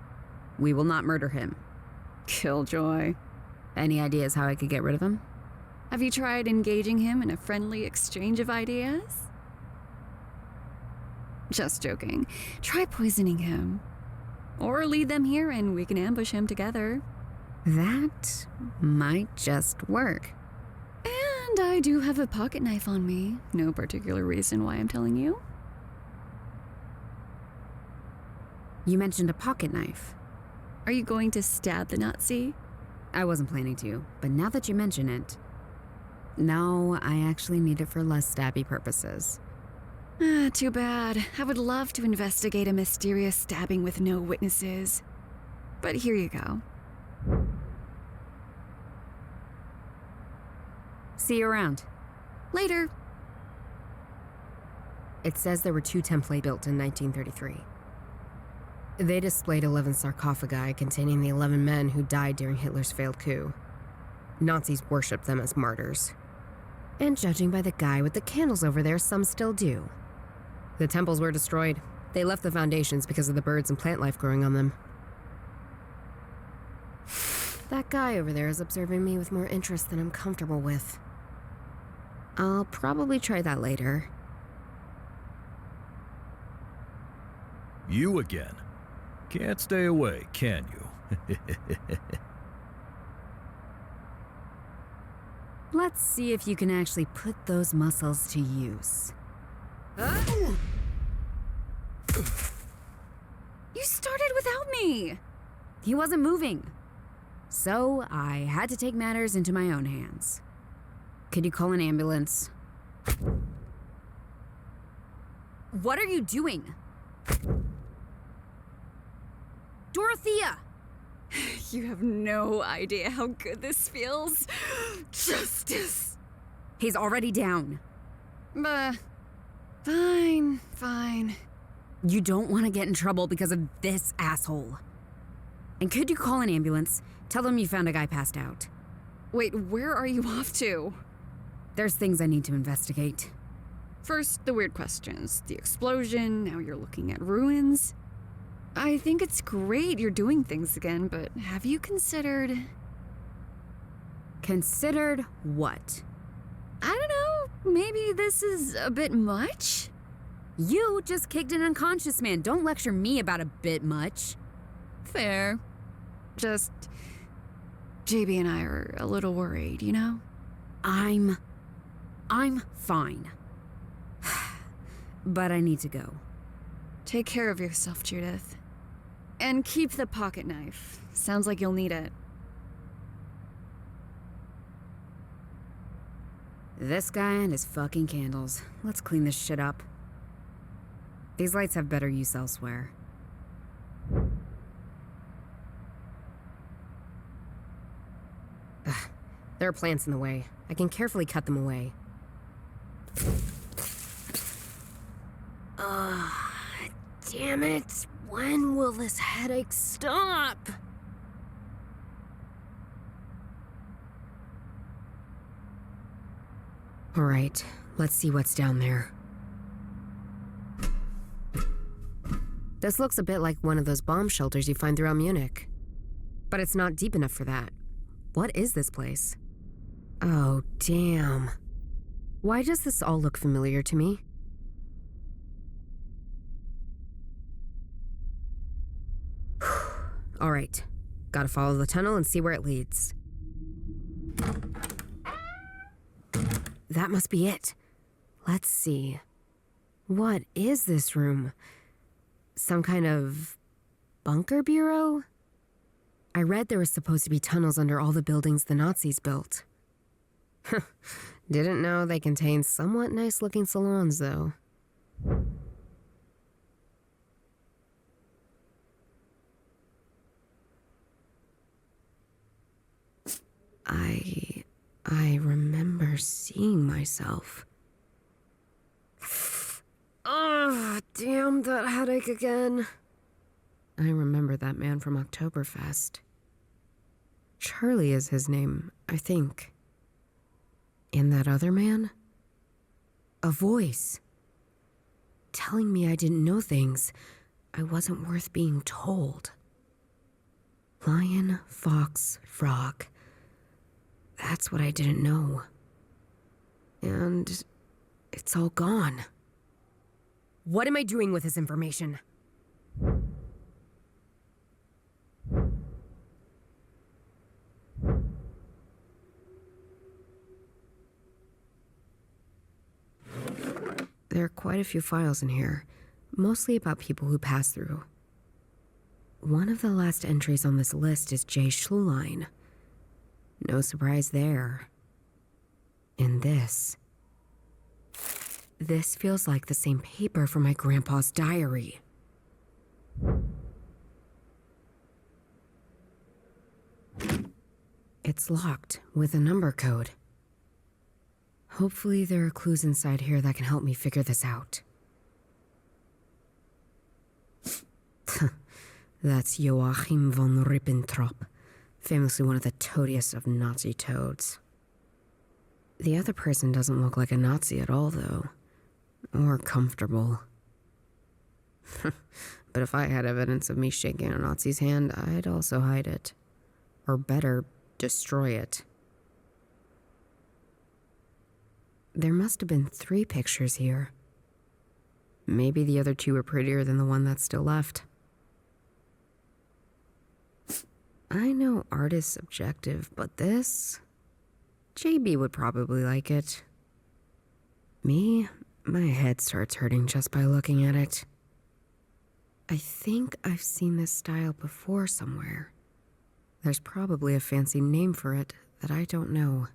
We will not murder him. Killjoy. Any ideas how I could get rid of him? Have you tried engaging him in a friendly exchange of ideas? Just joking. Try poisoning him. Or lead them here and we can ambush him together. That might just work. And I do have a pocket knife on me. No particular reason why I'm telling you. You mentioned a pocket knife. Are you going to stab the Nazi? I wasn't planning to, but now that you mention it... No, I actually need it for less stabby purposes. Too bad. I would love to investigate a mysterious stabbing with no witnesses. But here you go. See you around. Later. It says there were 2 template built in 1933. They displayed 11 sarcophagi containing the 11 men who died during Hitler's failed coup. Nazis worshipped them as martyrs. And judging by the guy with the candles over there, some still do. The temples were destroyed. They left the foundations because of the birds and plant life growing on them. That guy over there is observing me with more interest than I'm comfortable with. I'll probably try that later. You again. Can't stay away, can you? Let's see if you can actually put those muscles to use. You started without me! He wasn't moving. So I had to take matters into my own hands. Could you call an ambulance? What are you doing? Dorothea! You have no idea how good this feels. Justice! He's already down. Fine. You don't want to get in trouble because of this asshole. And could you call an ambulance? Tell them you found a guy passed out. Wait, where are you off to? There's things I need to investigate. First, the weird questions. The explosion, now you're looking at ruins. I think it's great you're doing things again, but have you considered... Considered what? I don't know, maybe this is a bit much? You just kicked an unconscious man. Don't lecture me about a bit much. Fair. Just... JB and I are a little worried, you know? I'm fine. But I need to go. Take care of yourself, Judith. And keep the pocket knife. Sounds like you'll need it. This guy and his fucking candles. Let's clean this shit up. These lights have better use elsewhere. Ugh, there are plants in the way. I can carefully cut them away. Damn it! When will this headache stop? All right, let's see what's down there. This looks a bit like one of those bomb shelters you find throughout Munich. But it's not deep enough for that. What is this place? Oh, damn. Why does this all look familiar to me? All right, gotta follow the tunnel and see where it leads. That must be it. Let's see. What is this room? Some kind of bunker bureau? I read there was supposed to be tunnels under all the buildings the Nazis built. Didn't know they contained somewhat nice-looking salons, though. I remember seeing myself. Ugh, damn that headache again. I remember that man from Oktoberfest. Charlie is his name, I think. And that other man? A voice. Telling me I didn't know things I wasn't worth being told. Lion, fox, frog. That's what I didn't know. And it's all gone. What am I doing with this information? There are quite a few files in here, mostly about people who pass through. One of the last entries on this list is J. Schlulein. No surprise there. And this. This feels like the same paper from my grandpa's diary. It's locked with a number code. Hopefully there are clues inside here that can help me figure this out. That's Joachim von Ribbentrop, famously one of the toadiest of Nazi toads. The other person doesn't look like a Nazi at all, though. Or comfortable. But if I had evidence of me shaking a Nazi's hand, I'd also hide it. Or better, destroy it. There must have been 3 pictures here. Maybe the other 2 are prettier than the one that's still left. I know art is subjective, but this... JB would probably like it. Me, my head starts hurting just by looking at it. I think I've seen this style before somewhere. There's probably a fancy name for it that I don't know.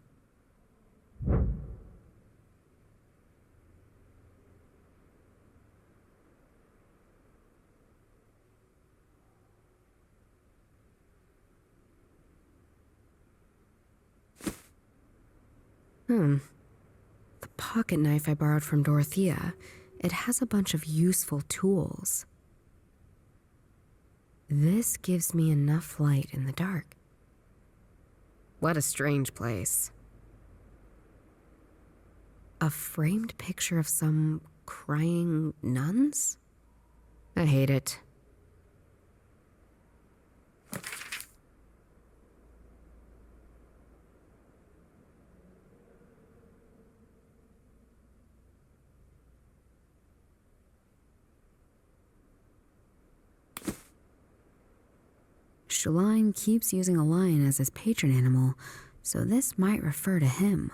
The pocket knife I borrowed from Dorothea, it has a bunch of useful tools. This gives me enough light in the dark. What a strange place. A framed picture of some crying nuns? I hate it. Schlein keeps using a lion as his patron animal, so this might refer to him.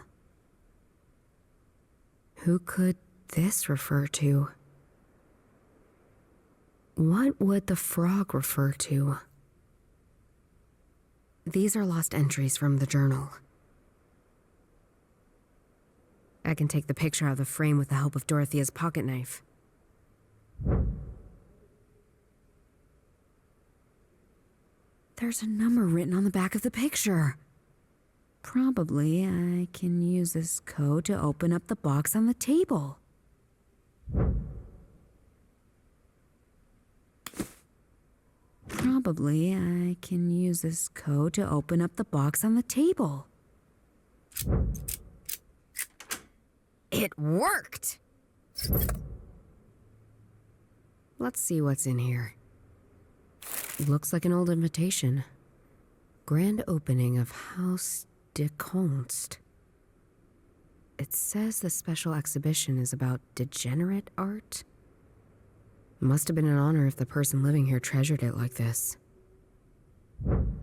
Who could this refer to? What would the frog refer to? These are lost entries from the journal. I can take the picture out of the frame with the help of Dorothea's pocket knife. There's a number written on the back of the picture. Probably I can use this code to open up the box on the table. Probably I can use this code to open up the box on the table. It worked! Let's see what's in here. Looks like an old invitation. Grand opening of Haus de Kunst. It says the special exhibition is about degenerate art. Must have been an honor if the person living here treasured it like this. And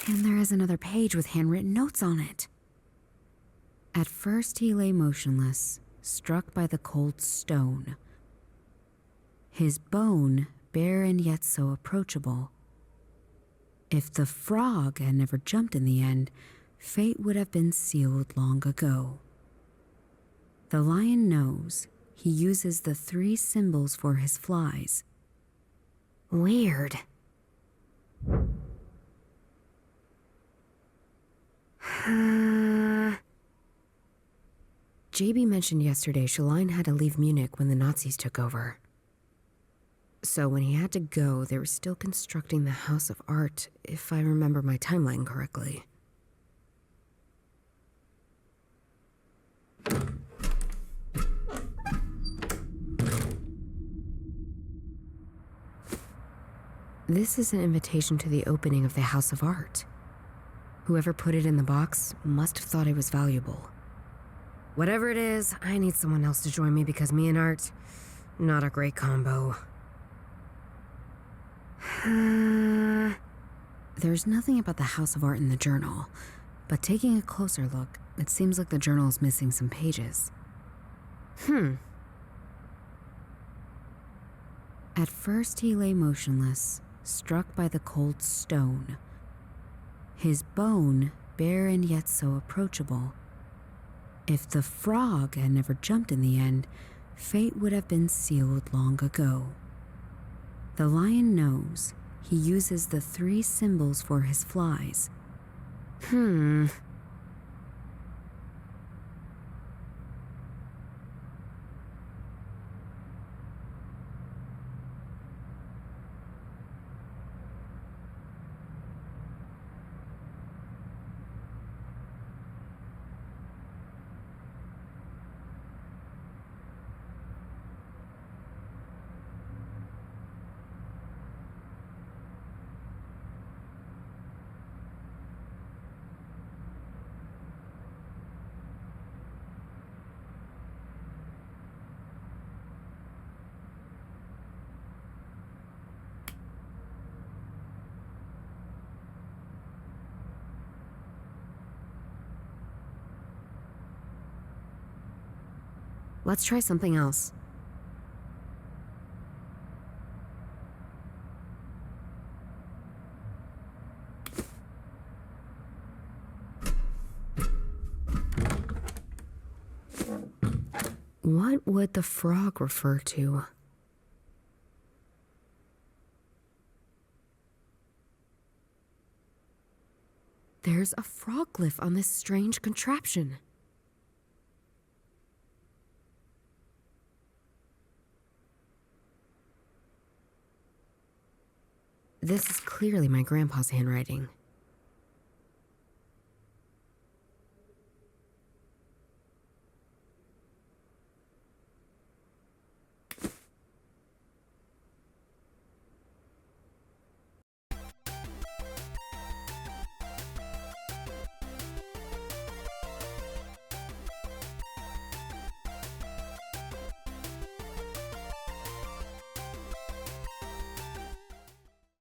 there is another page with handwritten notes on it. At first he lay motionless, struck by the cold stone. His bone, bare and yet so approachable. If the frog had never jumped in the end, fate would have been sealed long ago. The lion knows. He uses the 3 symbols for his flies. Weird. JB mentioned yesterday Schlein had to leave Munich when the Nazis took over. So when he had to go, they were still constructing the House of Art, if I remember my timeline correctly. This is an invitation to the opening of the House of Art. Whoever put it in the box must have thought it was valuable. Whatever it is, I need someone else to join me because me and art, not a great combo. There's nothing about the House of Art in the journal, but taking a closer look, it seems like the journal is missing some pages. At first he lay motionless, struck by the cold stone. His bone, bare and yet so approachable. If the frog had never jumped in the end, fate would have been sealed long ago. The lion knows. He uses the 3 symbols for his flies. Let's try something else. What would the frog refer to? There's a frog glyph on this strange contraption. This is clearly my grandpa's handwriting.